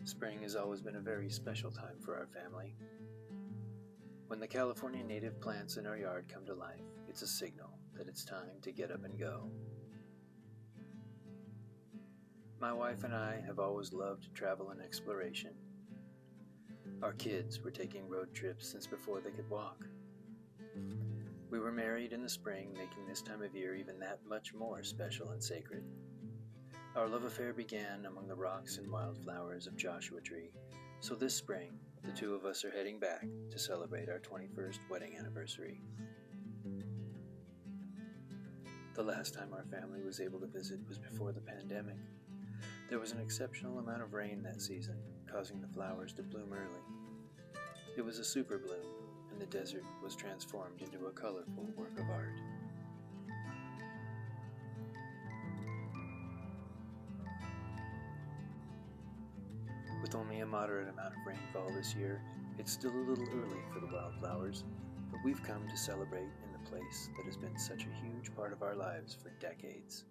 Spring has always been a very special time for our family. When the California native plants in our yard come to life, it's a signal that it's time to get up and go. My wife and I have always loved travel and exploration. Our kids were taking road trips since before they could walk. We were married in the spring, making this time of year even that much more special and sacred. Our love affair began among the rocks and wildflowers of Joshua Tree, so this spring, the two of us are heading back to celebrate our 21st wedding anniversary. The last time our family was able to visit was before the pandemic. There was an exceptional amount of rain that season, causing the flowers to bloom early. It was a super bloom, and the desert was transformed into a colorful work of art. With only a moderate amount of rainfall this year, it's still a little early for the wildflowers, but we've come to celebrate in the place that has been such a huge part of our lives for decades.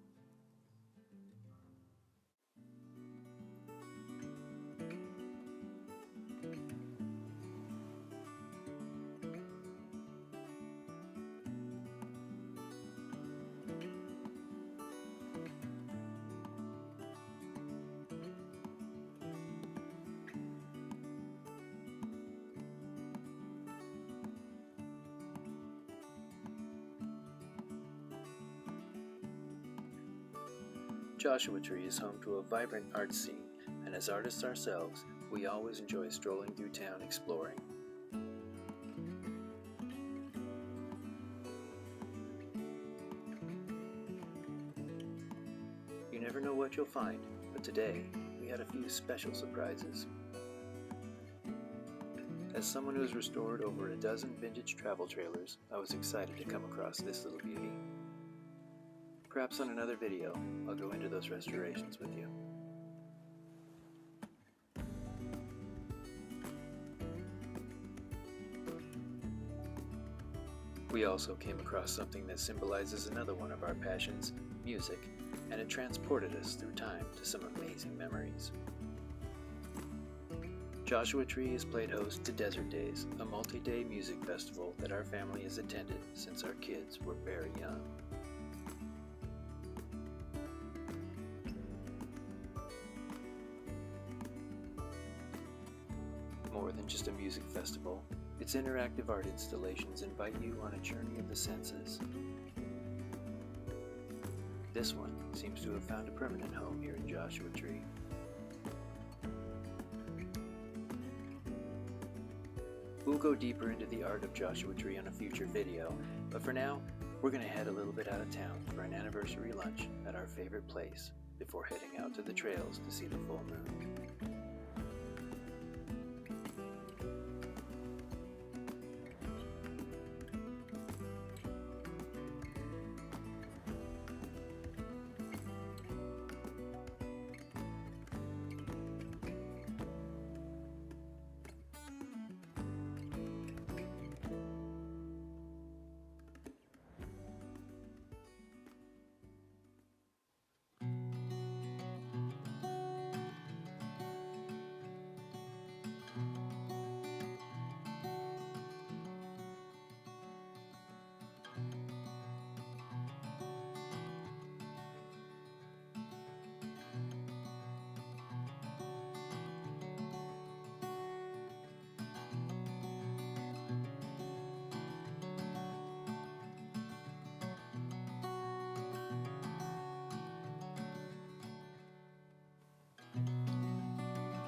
Joshua Tree is home to a vibrant art scene, and as artists ourselves, we always enjoy strolling through town exploring. You never know what you'll find, but today we had a few special surprises. As someone who's restored over a dozen vintage travel trailers, I was excited to come across this little beauty. Perhaps on another video, I'll go into those restorations with you. We also came across something that symbolizes another one of our passions, music, and it transported us through time to some amazing memories. Joshua Tree has played host to Desert Days, a multi-day music festival that our family has attended since our kids were very young. More than just a music festival, its interactive art installations invite you on a journey of the senses. This one seems to have found a permanent home here in Joshua Tree. We'll go deeper into the art of Joshua Tree on a future video, but for now, we're going to head a little bit out of town for an anniversary lunch at our favorite place before heading out to the trails to see the full moon.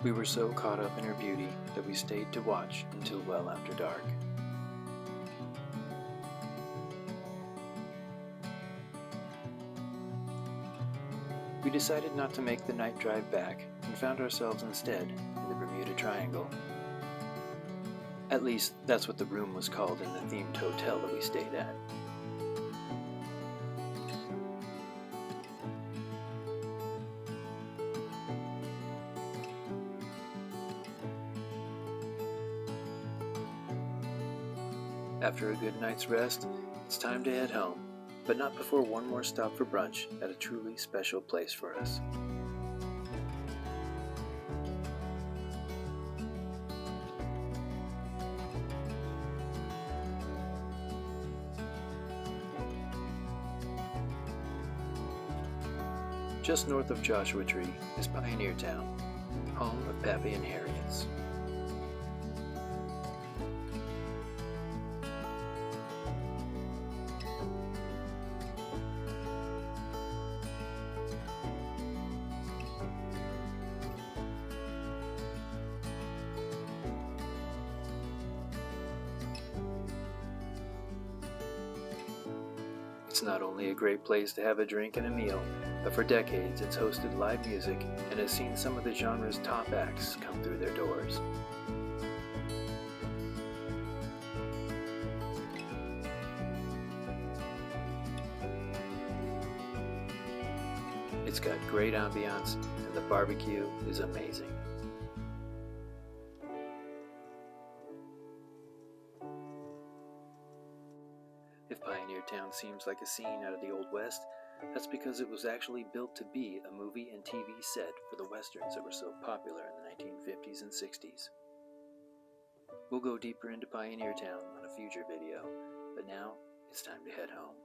We were so caught up in her beauty that we stayed to watch until well after dark. We decided not to make the night drive back and found ourselves instead in the Bermuda Triangle. At least, that's what the room was called in the themed hotel that we stayed at. After a good night's rest, it's time to head home, but not before one more stop for brunch at a truly special place for us. Just north of Joshua Tree is Pioneer Town, home of Pappy and Harriet's. It's not only a great place to have a drink and a meal, but for decades it's hosted live music and has seen some of the genre's top acts come through their doors. It's got great ambiance and the barbecue is amazing. If Pioneer Town seems like a scene out of the Old West, that's because it was actually built to be a movie and TV set for the westerns that were so popular in the 1950s and 60s. We'll go deeper into Pioneer Town on a future video, but now it's time to head home.